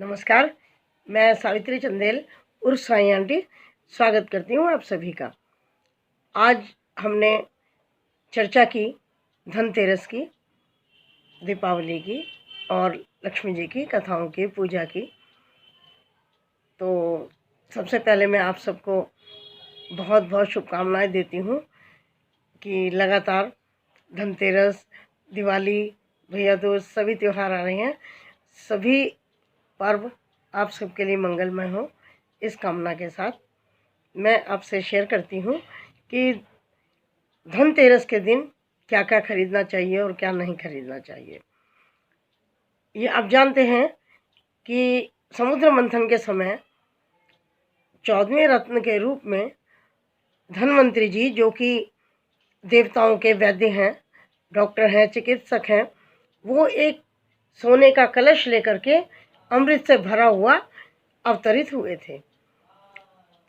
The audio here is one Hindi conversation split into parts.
नमस्कार। मैं सावित्री चंदेल उर्फ साई आंटी स्वागत करती हूँ आप सभी का। आज हमने चर्चा की धनतेरस की, दीपावली की और लक्ष्मी जी की कथाओं की, पूजा की। तो सबसे पहले मैं आप सबको बहुत बहुत शुभकामनाएं देती हूँ कि लगातार धनतेरस, दिवाली, भैया दूज सभी त्यौहार आ रहे हैं। सभी पर्व आप सबके लिए मंगलमय हो, इस कामना के साथ मैं आपसे शेयर करती हूँ कि धनतेरस के दिन क्या क्या खरीदना चाहिए और क्या नहीं खरीदना चाहिए। ये आप जानते हैं कि समुद्र मंथन के समय 14वें रत्न के रूप में धन्वंतरी जी, जो कि देवताओं के वैद्य हैं, डॉक्टर हैं, चिकित्सक हैं, वो एक सोने का कलश लेकर के अमृत से भरा हुआ अवतरित हुए थे।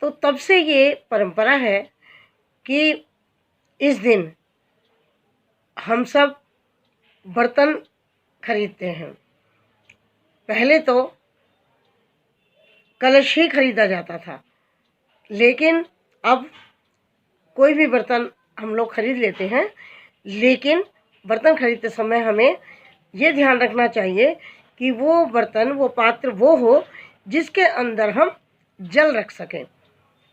तो तब से ये परंपरा है कि इस दिन हम सब बर्तन खरीदते हैं। पहले तो कलश ही खरीदा जाता था, लेकिन अब कोई भी बर्तन हम लोग खरीद लेते हैं। लेकिन बर्तन खरीदते समय हमें ये ध्यान रखना चाहिए कि वो बर्तन, वो पात्र वो हो जिसके अंदर हम जल रख सकें,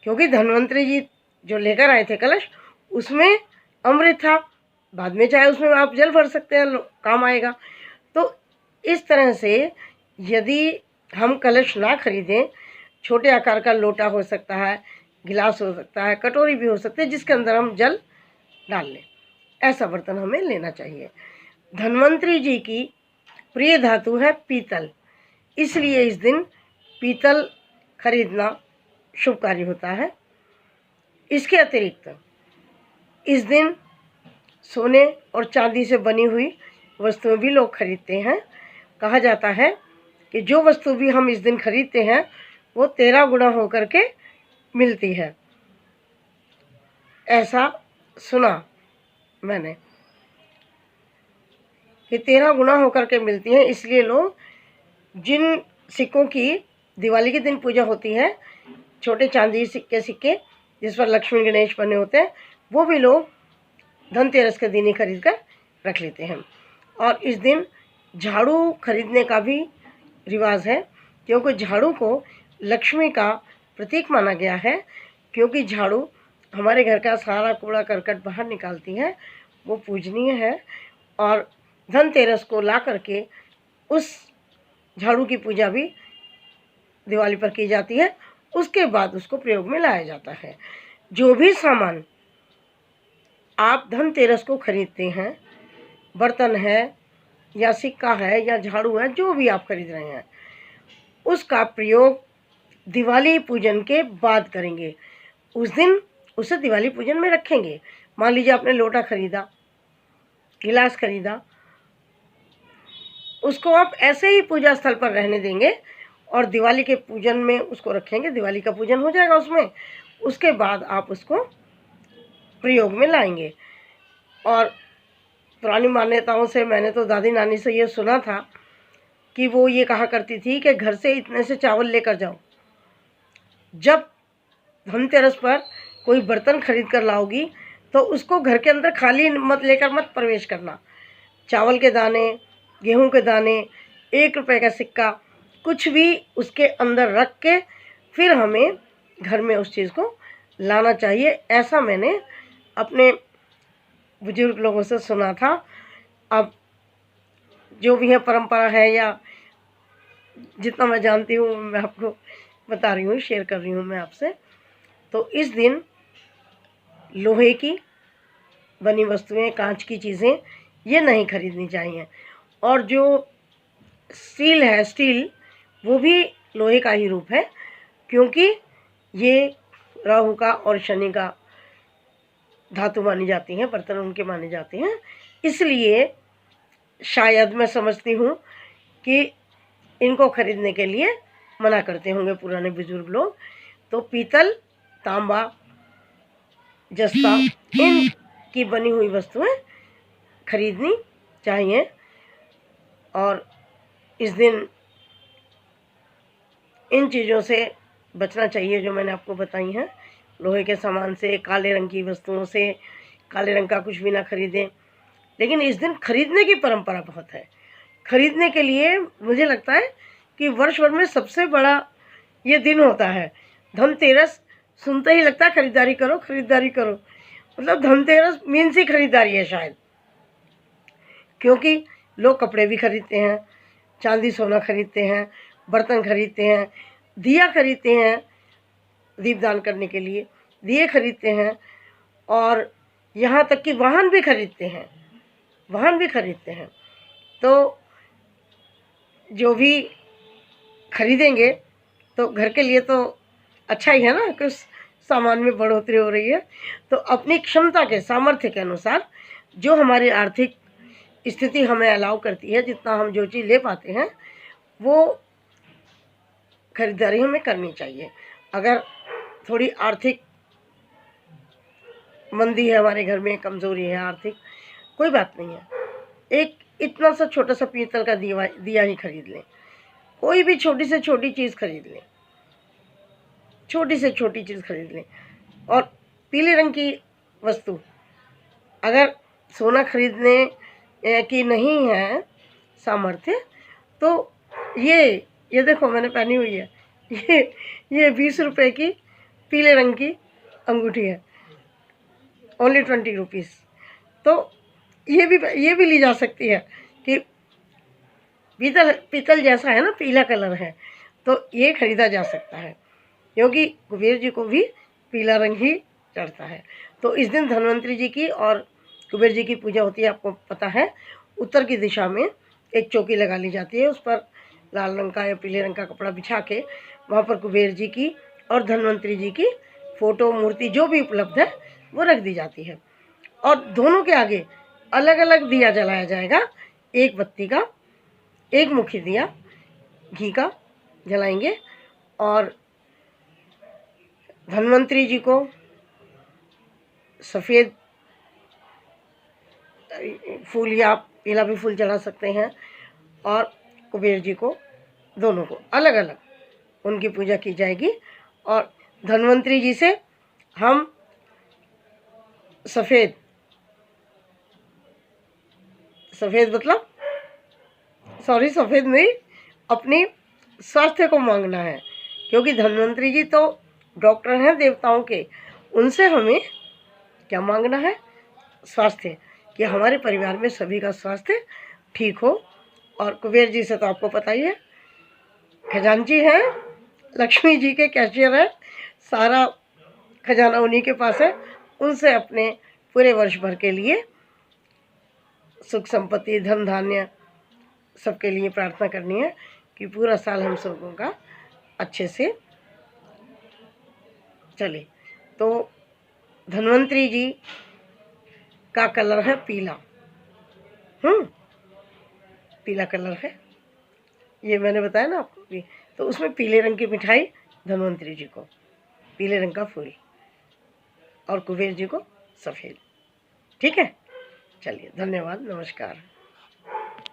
क्योंकि धन्वंतरी जी जो लेकर आए थे कलश, उसमें अमृत था। बाद में चाहे उसमें आप जल भर सकते हैं, काम आएगा। तो इस तरह से यदि हम कलश ना खरीदें, छोटे आकार का लोटा हो सकता है, गिलास हो सकता है, कटोरी भी हो सकती है, जिसके अंदर हम जल डाल लें, ऐसा बर्तन हमें लेना चाहिए। धन्वंतरी जी की प्रिय धातु है पीतल, इसलिए इस दिन पीतल खरीदना शुभकारी होता है। इसके अतिरिक्त इस दिन सोने और चांदी से बनी हुई वस्तुएं भी लोग खरीदते हैं। कहा जाता है कि जो वस्तु भी हम इस दिन खरीदते हैं वो 13 गुना होकर के मिलती है, ऐसा सुना मैंने कि 13 गुना होकर के मिलती है। इसलिए लोग जिन सिक्कों की दिवाली के दिन पूजा होती है, छोटे चांदी सिक्के जिस पर लक्ष्मी गणेश बने होते हैं, वो भी लोग धनतेरस के दिन ही खरीद कर रख लेते हैं। और इस दिन झाड़ू खरीदने का भी रिवाज है, क्योंकि झाड़ू को लक्ष्मी का प्रतीक माना गया है। क्योंकि झाड़ू हमारे घर का सारा कूड़ा करकट बाहर निकालती है, वो पूजनीय है। और धनतेरस को ला करके उस झाड़ू की पूजा भी दिवाली पर की जाती है। उसके बाद उसको प्रयोग में लाया जाता है। जो भी सामान आप धनतेरस को खरीदते हैं, बर्तन है या सिक्का है या झाड़ू है, जो भी आप खरीद रहे हैं, उसका प्रयोग दिवाली पूजन के बाद करेंगे। उस दिन उसे दिवाली पूजन में रखेंगे। मान लीजिए आपने लोटा खरीदा, गिलास खरीदा, उसको आप ऐसे ही पूजा स्थल पर रहने देंगे और दिवाली के पूजन में उसको रखेंगे। दिवाली का पूजन हो जाएगा उसमें, उसके बाद आप उसको प्रयोग में लाएंगे। और पुरानी मान्यताओं से, मैंने तो दादी नानी से ये सुना था कि वो ये कहा करती थी कि घर से इतने से चावल लेकर जाओ। जब धनतेरस पर कोई बर्तन खरीद कर लाओगी तो उसको घर के अंदर खाली मत लेकर मत प्रवेश करना। चावल के दाने, गेहूं के दाने, 1 रुपए का सिक्का, कुछ भी उसके अंदर रख के फिर हमें घर में उस चीज़ को लाना चाहिए। ऐसा मैंने अपने बुजुर्ग लोगों से सुना था। अब जो भी है परंपरा है, या जितना मैं जानती हूँ मैं आपको बता रही हूँ, शेयर कर रही हूँ मैं आपसे। तो इस दिन लोहे की बनी वस्तुएं, कांच की चीज़ें ये नहीं खरीदनी चाहिए। और जो स्टील है, स्टील वो भी लोहे का ही रूप है, क्योंकि ये राहु का और शनि का धातु मानी जाती हैं, बर्तन उनके माने जाते हैं। इसलिए शायद मैं समझती हूँ कि इनको खरीदने के लिए मना करते होंगे पुराने बुजुर्ग लोग। तो पीतल, तांबा, जस्ता, इन की बनी हुई वस्तुएं खरीदनी चाहिए। और इस दिन इन चीज़ों से बचना चाहिए जो मैंने आपको बताई हैं। लोहे के सामान से, काले रंग की वस्तुओं से, काले रंग का कुछ भी ना खरीदें। लेकिन इस दिन खरीदने की परंपरा बहुत है। खरीदने के लिए मुझे लगता है कि वर्ष भर में सबसे बड़ा ये दिन होता है। धनतेरस सुनते ही लगता है खरीदारी करो, खरीदारी करो। मतलब धनतेरस मीन्स ही खरीदारी है शायद, क्योंकि लोग कपड़े भी खरीदते हैं, चांदी सोना खरीदते हैं, बर्तन खरीदते हैं, दिया खरीदते हैं, दीपदान करने के लिए दिए खरीदते हैं, और यहाँ तक कि वाहन भी खरीदते हैं, वाहन भी खरीदते हैं। तो जो भी खरीदेंगे तो घर के लिए तो अच्छा ही है ना, कुछ सामान में बढ़ोतरी हो रही है। तो अपनी क्षमता के, सामर्थ्य के अनुसार जो हमारी आर्थिक स्थिति हमें अलाउ करती है, जितना हम जो चीज़ ले पाते हैं वो खरीदारी हमें करनी चाहिए। अगर थोड़ी आर्थिक मंदी है, हमारे घर में कमज़ोरी है आर्थिक, कोई बात नहीं है, एक इतना सा छोटा सा पीतल का दिया ही खरीद लें। कोई भी छोटी से छोटी चीज़ खरीद लें, छोटी से छोटी चीज़ खरीद लें। और पीले रंग की वस्तु, अगर सोना खरीदने की नहीं है सामर्थ्य, तो ये देखो मैंने पहनी हुई है, ये 20 रुपये की पीले रंग की अंगूठी है, ओनली 20 रुपीज़। तो ये भी ली जा सकती है कि पीतल जैसा है ना, पीला कलर है, तो ये खरीदा जा सकता है, क्योंकि कुबेर जी को भी पीला रंग ही चढ़ता है। तो इस दिन धन्वंतरी जी की और कुबेर जी की पूजा होती है। आपको पता है, उत्तर की दिशा में एक चौकी लगा ली जाती है, उस पर लाल रंग का या पीले रंग का कपड़ा बिछा के वहाँ पर कुबेर जी की और धन्वंतरी जी की फ़ोटो, मूर्ति जो भी उपलब्ध है वो रख दी जाती है। और दोनों के आगे अलग अलग दिया जलाया जाएगा, एक बत्ती का, एक मुखी दिया घी का जलाएंगे, और धन्वंतरी जी को सफ़ेद फूल या पीला भी फूल जला सकते हैं, और कुबेर जी को, दोनों को अलग अलग उनकी पूजा की जाएगी। और धन्वंतरी जी से हम सफ़ेद मतलब सफ़ेद नहीं, अपनी स्वास्थ्य को मांगना है, क्योंकि धन्वंतरी जी तो डॉक्टर हैं देवताओं के। उनसे हमें क्या मांगना है? स्वास्थ्य, कि हमारे परिवार में सभी का स्वास्थ्य ठीक हो। और कुबेर जी से तो आपको पता ही है, खजांची हैं, लक्ष्मी जी के कैशियर हैं, सारा खजाना उन्हीं के पास है। उनसे अपने पूरे वर्ष भर के लिए सुख संपत्ति, धन धान्य सबके लिए प्रार्थना करनी है कि पूरा साल हम सबों का अच्छे से चले। तो धन्वंतरी जी का कलर है पीला, पीला कलर है, ये मैंने बताया ना आपको भी। तो उसमें पीले रंग की मिठाई धन्वंतरी जी को, पीले रंग का फूल, और कुबेर जी को सफ़ेद। ठीक है, चलिए, धन्यवाद, नमस्कार।